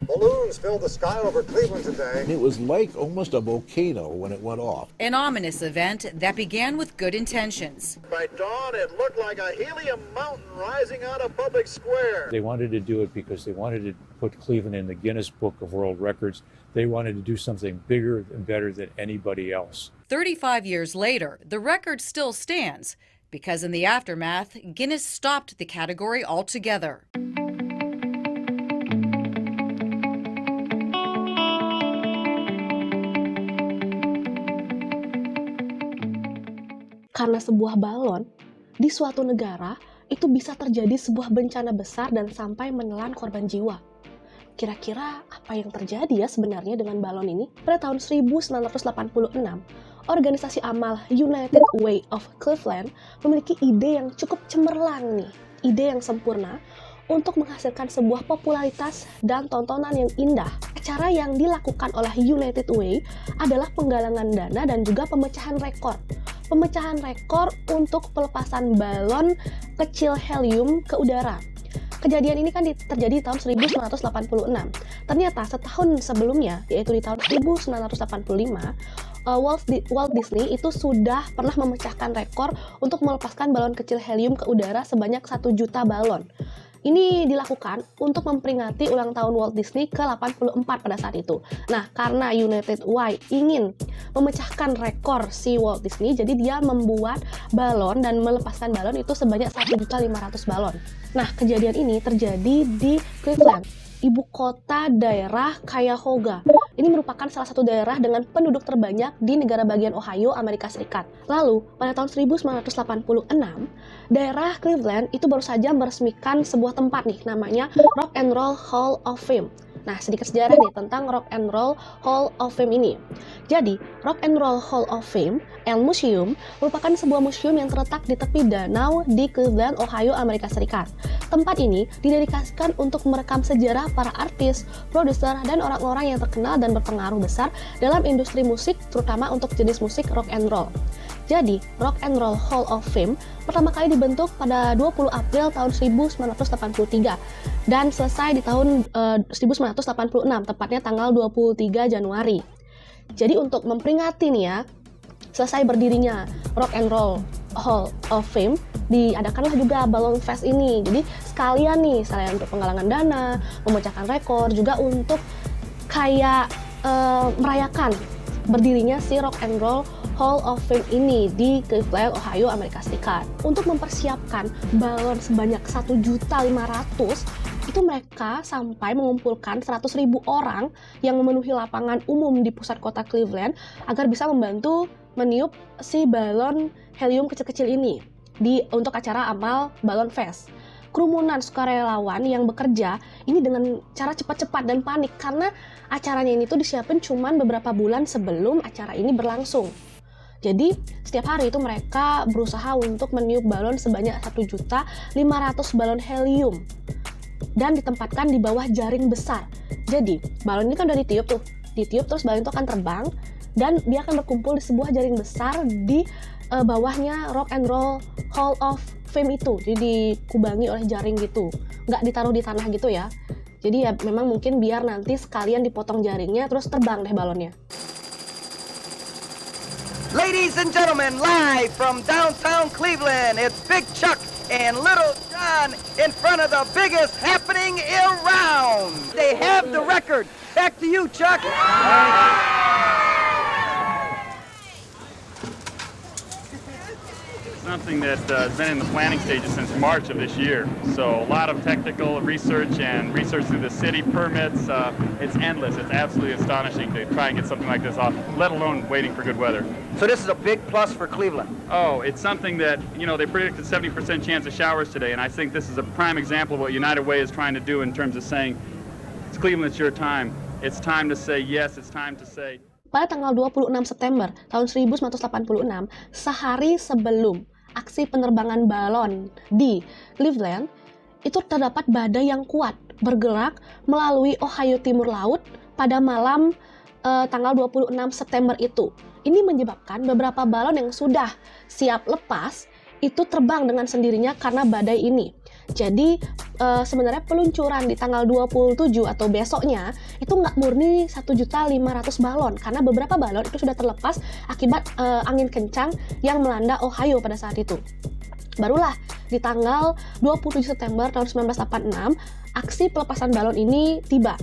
Balloons filled the sky over Cleveland today. It was like almost a volcano when it went off. An ominous event that began with good intentions. By dawn, it looked like a helium mountain rising out of Public Square. They wanted to do it because they wanted to put Cleveland in the Guinness Book of World Records. They wanted to do something bigger and better than anybody else. 35 years later, the record still stands because in the aftermath, Guinness stopped the category altogether. Karena sebuah balon di suatu negara itu bisa terjadi sebuah bencana besar dan sampai menelan korban jiwa. Kira-kira apa yang terjadi ya sebenarnya dengan balon ini? Pada tahun 1986, organisasi amal United Way of Cleveland memiliki ide yang cukup cemerlang nih, ide yang sempurna untuk menghasilkan sebuah popularitas dan tontonan yang indah. Acara yang dilakukan oleh United Way adalah penggalangan dana dan juga pemecahan rekor. Pemecahan rekor untuk pelepasan balon kecil helium ke udara. Kejadian ini kan terjadi di tahun 1986. Ternyata setahun sebelumnya, yaitu di tahun 1985, Walt Disney itu sudah pernah memecahkan rekor untuk melepaskan balon kecil helium ke udara sebanyak 1 juta balon. Ini dilakukan untuk memperingati ulang tahun Walt Disney ke-84 pada saat itu. Nah, karena United Way ingin memecahkan rekor si Walt Disney, jadi dia membuat balon dan melepaskan balon itu sebanyak 1.500.000 balon. Nah, kejadian ini terjadi di Cleveland, ibu kota daerah Cuyahoga. Ini merupakan salah satu daerah dengan penduduk terbanyak di negara bagian Ohio, Amerika Serikat. Lalu, pada tahun 1986, daerah Cleveland itu baru saja meresmikan sebuah tempat nih, namanya Rock and Roll Hall of Fame. Nah, sedikit sejarah nih tentang Rock and Roll Hall of Fame ini. Jadi, Rock and Roll Hall of Fame and Museum merupakan sebuah museum yang terletak di tepi danau di Cleveland, Ohio, Amerika Serikat. Tempat ini didedikasikan untuk merekam sejarah para artis, produser, dan orang-orang yang terkenal dan berpengaruh besar dalam industri musik, terutama untuk jenis musik rock and roll. Jadi, Rock and Roll Hall of Fame pertama kali dibentuk pada 20 April tahun 1983 dan selesai di tahun 1986, tepatnya tanggal 23 Januari. Jadi untuk memperingati nih ya, selesai berdirinya Rock and Roll Hall of Fame, diadakanlah juga Balloon Fest ini. Jadi sekalian nih, selain untuk penggalangan dana, memecahkan rekor, juga untuk kayak merayakan berdirinya si Rock and Roll Hall of Fame ini di Cleveland, Ohio, Amerika Serikat. Untuk mempersiapkan balon sebanyak 1.500.000, itu mereka sampai mengumpulkan 100.000 orang yang memenuhi lapangan umum di pusat kota Cleveland agar bisa membantu meniup si balon helium kecil-kecil ini untuk acara amal Balloon Fest. Kerumunan sukarelawan yang bekerja ini dengan cara cepat-cepat dan panik karena acaranya ini tuh disiapin cuman beberapa bulan sebelum acara ini berlangsung. Jadi setiap hari itu mereka berusaha untuk meniup balon sebanyak 1.500.000 balon helium dan ditempatkan di bawah jaring besar. Jadi balon ini kan udah ditiup terus balon itu akan terbang dan dia akan berkumpul di sebuah jaring besar di bawahnya Rock and Roll Hall of Fame itu. Jadi dikubangi oleh jaring gitu, nggak ditaruh di tanah gitu ya. Jadi ya memang mungkin biar nanti sekalian dipotong jaringnya terus terbang deh balonnya. Ladies and gentlemen, live from downtown Cleveland, it's Big Chuck and Little John in front of the biggest happening around. They have the record. Back to you, Chuck. Something that has been in the planning stages since March of this year. So a lot of technical research and research through the city permits. It's endless. It's absolutely astonishing to try and get something like this off, let alone waiting for good weather. So this is a big plus for Cleveland. Oh, it's something that, they predicted 70% chance of showers today, and I think this is a prime example of what United Way is trying to do in terms of saying, it's Cleveland, it's your time. It's time to say yes, it's time to say... Pada tanggal 26 September tahun 1986, sehari sebelum aksi penerbangan balon di Cleveland, itu terdapat badai yang kuat bergerak melalui Ohio Timur Laut pada malam tanggal 26 September itu. Ini menyebabkan beberapa balon yang sudah siap lepas itu terbang dengan sendirinya karena badai ini. Jadi sebenarnya peluncuran di tanggal 27 atau besoknya itu nggak murni 1.500.000 balon, karena beberapa balon itu sudah terlepas akibat angin kencang yang melanda Ohio pada saat itu. Barulah di tanggal 27 September tahun 1986, aksi pelepasan balon ini tiba.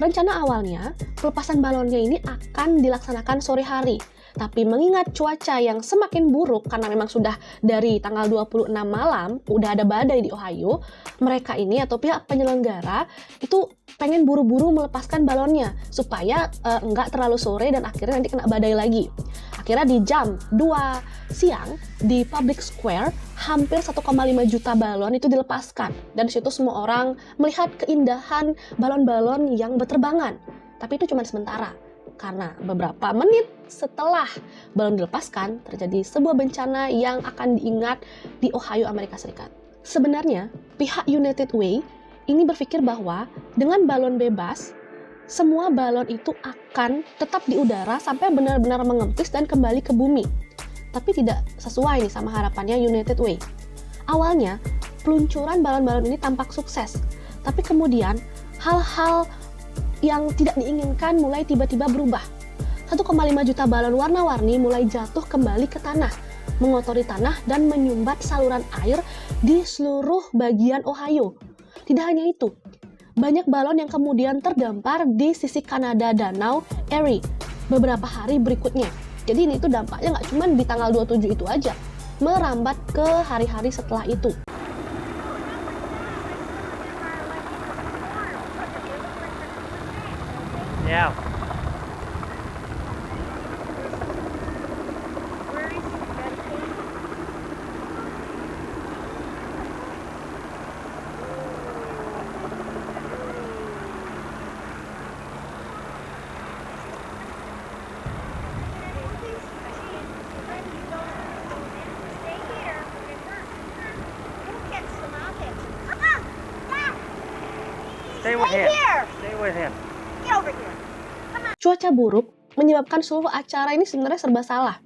Rencana awalnya, pelepasan balonnya ini akan dilaksanakan sore hari. Tapi mengingat cuaca yang semakin buruk karena memang sudah dari tanggal 26 malam udah ada badai di Ohio, mereka ini atau pihak penyelenggara itu pengen buru-buru melepaskan balonnya supaya enggak terlalu sore dan akhirnya nanti kena badai lagi. Akhirnya di jam 2 siang di Public Square hampir 1,5 juta balon itu dilepaskan, dan di situ semua orang melihat keindahan balon-balon yang berterbangan. Tapi itu cuma sementara, karena beberapa menit setelah balon dilepaskan terjadi sebuah bencana yang akan diingat di Ohio, Amerika Serikat. Sebenarnya pihak United Way ini berpikir bahwa dengan balon bebas, semua balon itu akan tetap di udara sampai benar-benar mengempis dan kembali ke bumi. Tapi tidak sesuai nih sama harapannya United Way. Awalnya, peluncuran balon-balon ini tampak sukses. Tapi kemudian, hal-hal yang tidak diinginkan mulai tiba-tiba berubah. 1,5 juta balon warna-warni mulai jatuh kembali ke tanah, mengotori tanah dan menyumbat saluran air di seluruh bagian Ohio. Tidak hanya itu, banyak balon yang kemudian terdampar di sisi Kanada Danau Erie beberapa hari berikutnya. Jadi ini itu dampaknya nggak cuma di tanggal 27 itu aja, merambat ke hari-hari setelah itu. Yeah. Stay with him. Stay with him. Cuaca buruk menyebabkan seluruh acara ini sebenarnya serba salah.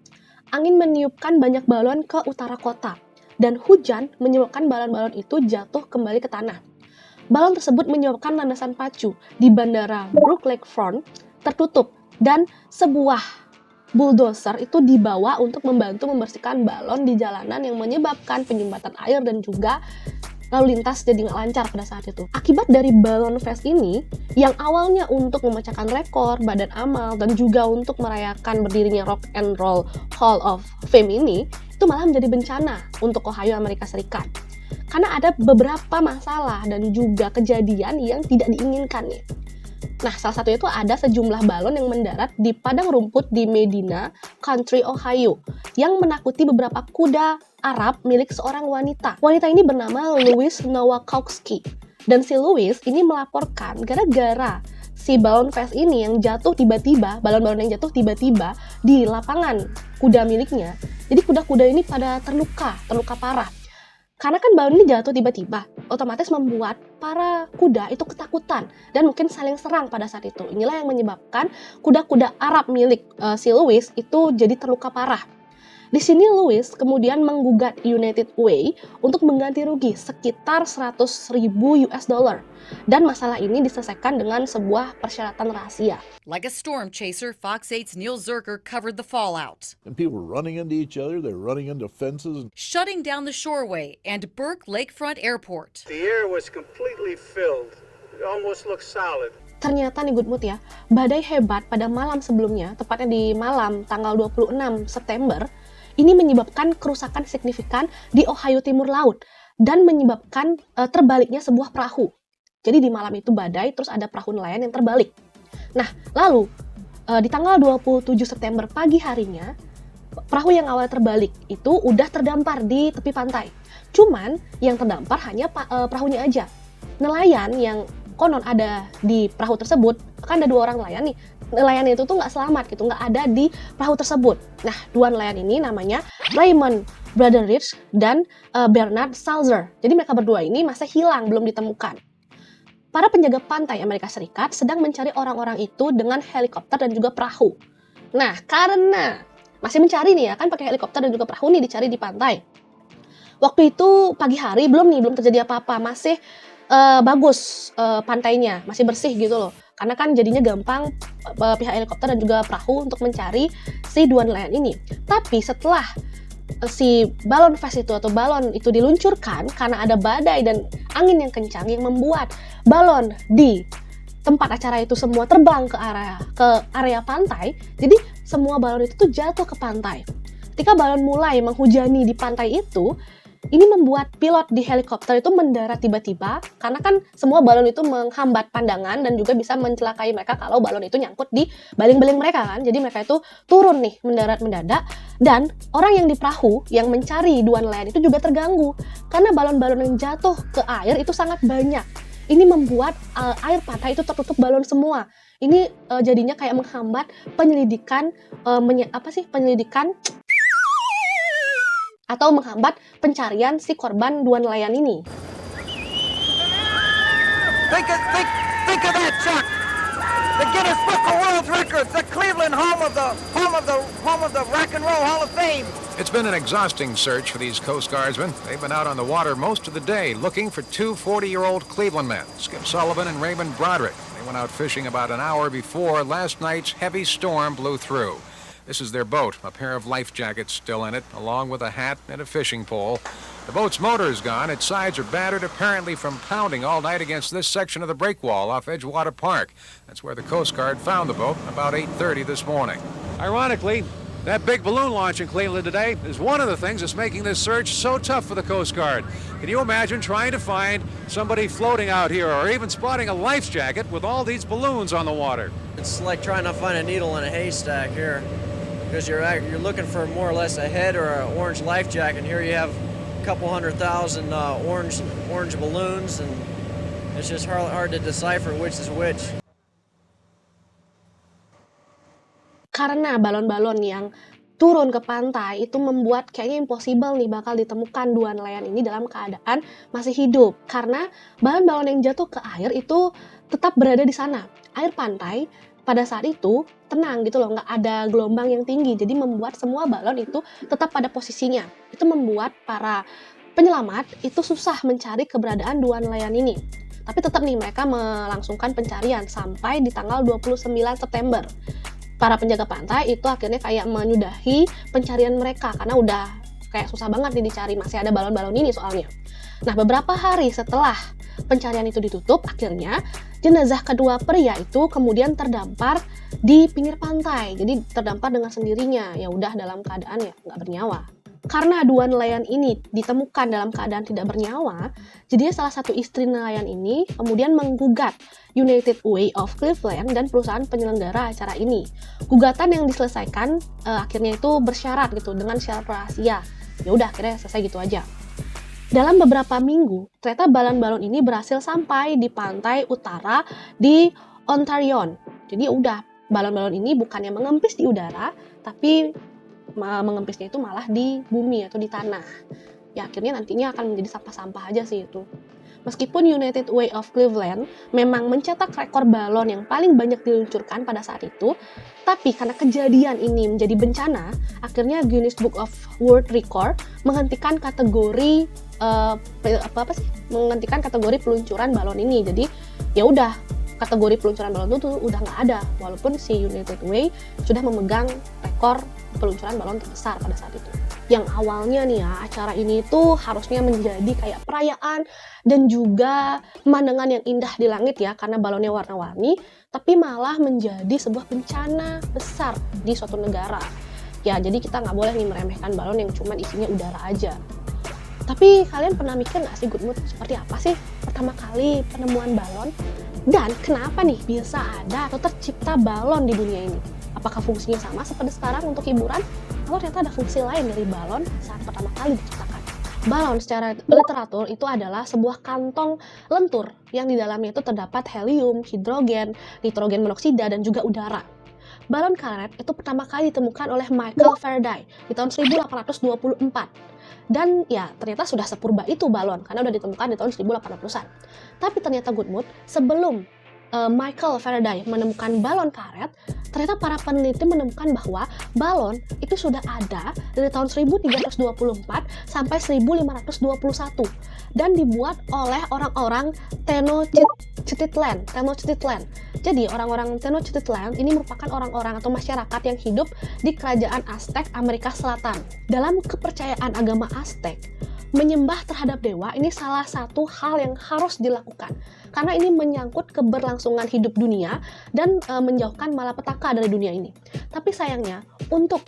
Angin meniupkan banyak balon ke utara kota, dan hujan menyebabkan balon-balon itu jatuh kembali ke tanah. Balon tersebut menyebabkan landasan pacu di bandara Brook Lakefront tertutup, dan sebuah bulldozer itu dibawa untuk membantu membersihkan balon di jalanan yang menyebabkan penyumbatan air dan juga lalu lintas jadi nggak lancar pada saat itu. Akibat dari Balon Fest ini, yang awalnya untuk memecahkan rekor, badan amal, dan juga untuk merayakan berdirinya Rock and Roll Hall of Fame ini, itu malah menjadi bencana untuk Ohio, Amerika Serikat. Karena ada beberapa masalah dan juga kejadian yang tidak diinginkan nih. Nah, salah satu itu ada sejumlah balon yang mendarat di padang rumput di Medina Country, Ohio, yang menakuti beberapa kuda Arab milik seorang wanita. Wanita ini bernama Louis Nowakowski. Dan si Louis ini melaporkan gara-gara si Balon Fest ini yang jatuh tiba-tiba, balon-balon yang jatuh tiba-tiba di lapangan kuda miliknya. Jadi kuda-kuda ini pada terluka parah. Karena kan balon ini jatuh tiba-tiba, otomatis membuat para kuda itu ketakutan dan mungkin saling serang pada saat itu. Inilah yang menyebabkan kuda-kuda Arab milik si Louis itu jadi terluka parah. Di sini Louis kemudian menggugat United Way untuk mengganti rugi sekitar 100.000 US dollar. Dan masalah ini diselesaikan dengan sebuah persyaratan rahasia. Like a storm chaser, Fox 8's Neil Zerker covered the fallout. And people were running into each other, they're running into fences. Shutting down the Shoreway and Burke Lakefront Airport. The air was completely filled. It almost looked solid. Ternyata nih Good Mood ya, badai hebat pada malam sebelumnya, tepatnya di malam tanggal 26 September, ini menyebabkan kerusakan signifikan di Ohio Timur Laut dan menyebabkan terbaliknya sebuah perahu. Jadi di malam itu badai, terus ada perahu nelayan yang terbalik. Nah, lalu di tanggal 27 September pagi harinya, perahu yang awal terbalik itu udah terdampar di tepi pantai. Cuman yang terdampar hanya perahunya aja. Nelayan yang konon ada di perahu tersebut, kan ada 2 orang nelayan nih. Nelayan itu tuh nggak selamat gitu, nggak ada di perahu tersebut. Nah, 2 nelayan ini namanya Raymond Brotherridge dan Bernard Salzer. Jadi mereka berdua ini masih hilang, belum ditemukan. Para penjaga pantai Amerika Serikat sedang mencari orang-orang itu dengan helikopter dan juga perahu. Nah, karena masih mencari nih ya, kan pakai helikopter dan juga perahu nih dicari di pantai. Waktu itu pagi hari belum terjadi apa-apa, masih bagus pantainya, masih bersih gitu loh. Karena kan jadinya gampang pihak helikopter dan juga perahu untuk mencari si dua nelayan ini. Tapi setelah si balon vest itu atau balon itu diluncurkan karena ada badai dan angin yang kencang yang membuat balon di tempat acara itu semua terbang ke area pantai. Jadi semua balon itu tuh jatuh ke pantai. Ketika balon mulai menghujani di pantai itu, ini membuat pilot di helikopter itu mendarat tiba-tiba karena kan semua balon itu menghambat pandangan dan juga bisa mencelakai mereka kalau balon itu nyangkut di baling-baling mereka kan. Jadi mereka itu turun nih mendarat mendadak dan orang yang di perahu yang mencari dua nelayan itu juga terganggu karena balon-balon yang jatuh ke air itu sangat banyak. Ini membuat air pantai itu tertutup balon semua. Ini jadinya kayak menghambat penyelidikan atau menghambat pencarian si korban dua nelayan ini. Think of that, Chuck. The Guinness Book of World Records, the Cleveland home of the Rock and Roll Hall of Fame. It's been an exhausting search for these Coast Guardsmen. They've been out on the water most of the day looking for two 40-year-old Cleveland men, Skip Sullivan and Raymond Broderick. They went out fishing about an hour before last night's heavy storm blew through. This is their boat, a pair of life jackets still in it, along with a hat and a fishing pole. The boat's motor is gone. Its sides are battered, apparently from pounding all night against this section of the breakwall off Edgewater Park. That's where the Coast Guard found the boat about 8:30 this morning. Ironically, that big balloon launch in Cleveland today is one of the things that's making this search so tough for the Coast Guard. Can you imagine trying to find somebody floating out here or even spotting a life jacket with all these balloons on the water? It's like trying to find a needle in a haystack here because you're looking for more or less a head or an orange life jacket. And here you have a couple 100,000 orange balloons, and it's just hard to decipher which is which. Karena balon-balon yang turun ke pantai itu membuat kayaknya impossible nih bakal ditemukan dua nelayan ini dalam keadaan masih hidup. Karena balon-balon yang jatuh ke air itu tetap berada di sana. Air pantai pada saat itu tenang gitu loh, nggak ada gelombang yang tinggi. Jadi membuat semua balon itu tetap pada posisinya. Itu membuat para penyelamat itu susah mencari keberadaan dua nelayan ini. Tapi tetap nih mereka melangsungkan pencarian sampai di tanggal 29 September. Para penjaga pantai itu akhirnya kayak menyudahi pencarian mereka karena udah kayak susah banget nih dicari, masih ada balon-balon ini soalnya. Nah, beberapa hari setelah pencarian itu ditutup, akhirnya jenazah kedua pria itu kemudian terdampar di pinggir pantai. Jadi terdampar dengan sendirinya, ya udah dalam keadaan ya nggak bernyawa. Karena dua nelayan ini ditemukan dalam keadaan tidak bernyawa, jadi salah satu istri nelayan ini kemudian menggugat United Way of Cleveland dan perusahaan penyelenggara acara ini. Gugatan yang diselesaikan akhirnya itu bersyarat gitu dengan syarat rahasia. Ya udah akhirnya selesai gitu aja. Dalam beberapa minggu, ternyata balon-balon ini berhasil sampai di pantai utara di Ontario. Jadi udah balon-balon ini bukannya mengempis di udara, tapi mengempisnya itu malah di bumi atau di tanah. Ya akhirnya nantinya akan menjadi sampah-sampah aja sih itu. Meskipun United Way of Cleveland memang mencetak rekor balon yang paling banyak diluncurkan pada saat itu, tapi karena kejadian ini menjadi bencana, akhirnya Guinness Book of World Record menghentikan kategori menghentikan kategori peluncuran balon ini. Jadi ya udah kategori peluncuran balon itu udah nggak ada, walaupun si United Way sudah memegang rekor peluncuran balon terbesar pada saat itu. Yang awalnya nih ya, acara ini tuh harusnya menjadi kayak perayaan dan juga pemandangan yang indah di langit ya, karena balonnya warna-warni, tapi malah menjadi sebuah bencana besar di suatu negara. Ya, jadi kita nggak boleh nih meremehkan balon yang cuma isinya udara aja. Tapi kalian pernah mikir nggak sih Good Mood seperti apa sih pertama kali penemuan balon? Dan kenapa nih bisa ada atau tercipta balon di dunia ini? Apakah fungsinya sama seperti sekarang untuk hiburan? Atau ternyata ada fungsi lain dari balon saat pertama kali diciptakan? Balon secara literatur itu adalah sebuah kantong lentur yang di dalamnya itu terdapat helium, hidrogen, nitrogen monoksida, dan juga udara. Balon karet itu pertama kali ditemukan oleh Michael Faraday di tahun 1824. Dan ya ternyata sudah sepurba itu balon karena udah ditemukan di tahun 1800-an. Tapi ternyata Good Mood, sebelum Michael Faraday menemukan balon karet, ternyata para peneliti menemukan bahwa balon itu sudah ada dari tahun 1324 sampai 1521 dan dibuat oleh orang-orang Tenochtitlan. Jadi orang-orang Tenochtitlan ini merupakan orang-orang atau masyarakat yang hidup di kerajaan Aztec Amerika Selatan. Dalam kepercayaan agama Aztec, menyembah terhadap dewa ini salah satu hal yang harus dilakukan karena ini menyangkut keberlangsungan hidup dunia dan menjauhkan malapetaka dari dunia ini. Tapi sayangnya untuk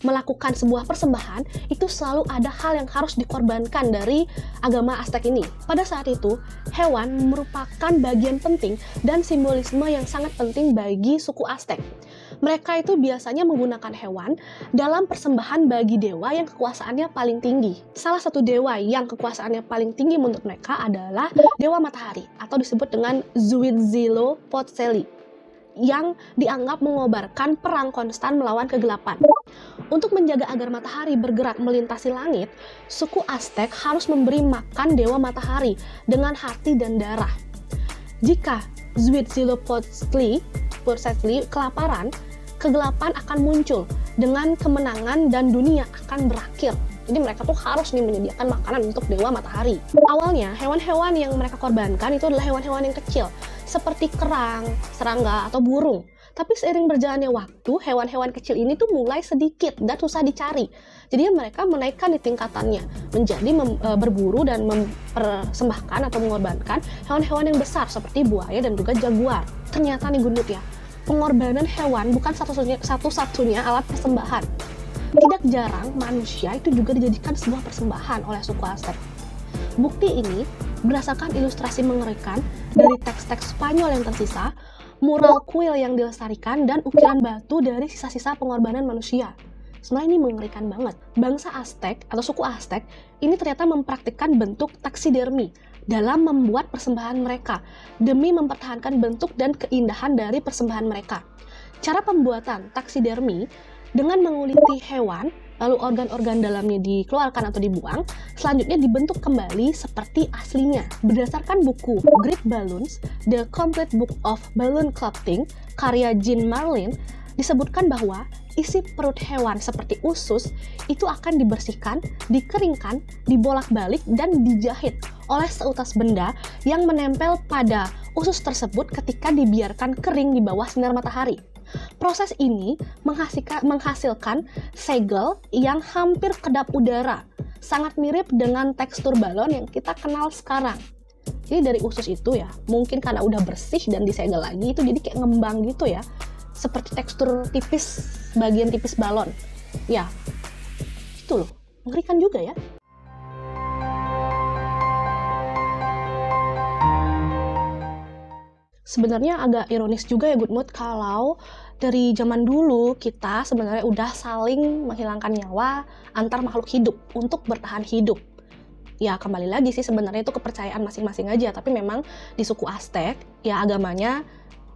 melakukan sebuah persembahan itu selalu ada hal yang harus dikorbankan dari agama Aztec ini. Pada saat itu hewan merupakan bagian penting dan simbolisme yang sangat penting bagi suku Aztec. Mereka itu biasanya menggunakan hewan dalam persembahan bagi dewa yang kekuasaannya paling tinggi. Salah satu dewa yang kekuasaannya paling tinggi menurut mereka adalah Dewa Matahari atau disebut dengan Huitzilopochtli yang dianggap mengobarkan perang konstan melawan kegelapan. Untuk menjaga agar matahari bergerak melintasi langit, suku Aztec harus memberi makan Dewa Matahari dengan hati dan darah. Jika Huitzilopochtli kelaparan, kegelapan akan muncul dengan kemenangan dan dunia akan berakhir. Jadi mereka tuh harus menyediakan makanan untuk Dewa Matahari. Awalnya, hewan-hewan yang mereka korbankan itu adalah hewan-hewan yang kecil, seperti kerang, serangga, atau burung. Tapi seiring berjalannya waktu, hewan-hewan kecil ini tuh mulai sedikit dan susah dicari. Jadi mereka menaikkan di tingkatannya, menjadi berburu dan mempersembahkan atau mengorbankan hewan-hewan yang besar seperti buaya dan juga jaguar. Ternyata nih Gundut ya, pengorbanan hewan bukan satu-satunya alat persembahan. Tidak jarang manusia itu juga dijadikan sebuah persembahan oleh suku Aztec. Bukti ini berdasarkan ilustrasi mengerikan dari teks-teks Spanyol yang tersisa, mural kuil yang dilestarikan, dan ukiran batu dari sisa-sisa pengorbanan manusia. Sebenarnya ini mengerikan banget. Bangsa Aztec atau suku Aztec ini ternyata mempraktikkan bentuk taksidermi dalam membuat persembahan mereka demi mempertahankan bentuk dan keindahan dari persembahan mereka. Cara pembuatan taksidermi dengan menguliti hewan, lalu organ-organ dalamnya dikeluarkan atau dibuang, selanjutnya dibentuk kembali seperti aslinya. Berdasarkan buku Great Balloons, The Complete Book of Balloon Sculpting, karya Jean Marlin, disebutkan bahwa isi perut hewan seperti usus itu akan dibersihkan, dikeringkan, dibolak-balik, dan dijahit oleh seutas benda yang menempel pada usus tersebut ketika dibiarkan kering di bawah sinar matahari. Proses ini menghasilkan segel yang hampir kedap udara, sangat mirip dengan tekstur balon yang kita kenal sekarang. Jadi dari usus itu ya, mungkin karena udah bersih dan disegel lagi, itu jadi kayak ngembang gitu ya, seperti tekstur tipis, bagian tipis balon. Ya, itu loh, mengerikan juga ya. Sebenarnya agak ironis juga ya Good Mood kalau dari zaman dulu kita sebenarnya udah saling menghilangkan nyawa antar makhluk hidup untuk bertahan hidup. Ya kembali lagi sih sebenarnya itu kepercayaan masing-masing aja, tapi memang di suku Aztec ya agamanya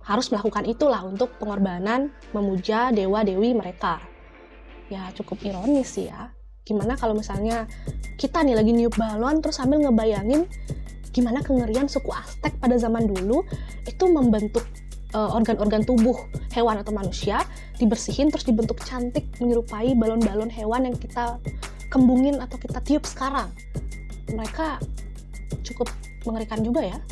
harus melakukan itulah untuk pengorbanan memuja dewa-dewi mereka. Ya cukup ironis sih ya. Gimana kalau misalnya kita nih lagi niup balon terus sambil ngebayangin gimana kengerian suku Aztec pada zaman dulu itu membentuk organ-organ tubuh hewan atau manusia, dibersihin terus dibentuk cantik menyerupai balon-balon hewan yang kita kembungin atau kita tiup sekarang. Mereka cukup mengerikan juga ya.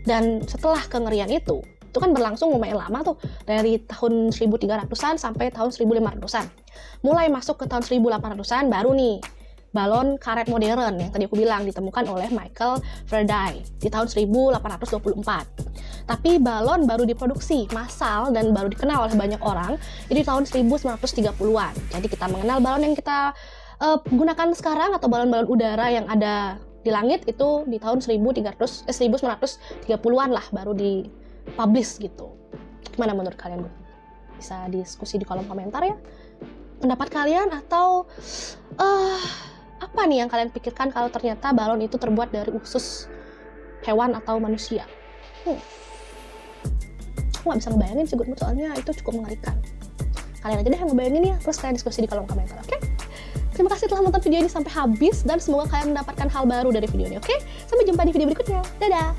Dan setelah kengerian itu kan berlangsung lumayan lama tuh, dari tahun 1300-an sampai tahun 1500-an. Mulai masuk ke tahun 1800-an baru nih balon karet modern yang tadi aku bilang ditemukan oleh Michael Faraday di tahun 1824. Tapi balon baru diproduksi massal dan baru dikenal oleh banyak orang itu di tahun 1930-an. Jadi kita mengenal balon yang kita gunakan sekarang atau balon-balon udara yang ada di langit itu di tahun 1930-an lah baru dipublish gitu. Gimana menurut kalian, Bu? Bisa diskusi di kolom komentar ya. Pendapat kalian atau apa nih yang kalian pikirkan kalau ternyata balon itu terbuat dari usus hewan atau manusia? Aku nggak bisa ngebayangin sih, Good Mood, soalnya itu cukup mengerikan. Kalian aja deh yang ngebayangin ya, terus kalian diskusi di kolom komentar, oke? Terima kasih telah nonton video ini sampai habis dan semoga kalian mendapatkan hal baru dari video ini, oke? Sampai jumpa di video berikutnya. Dadah!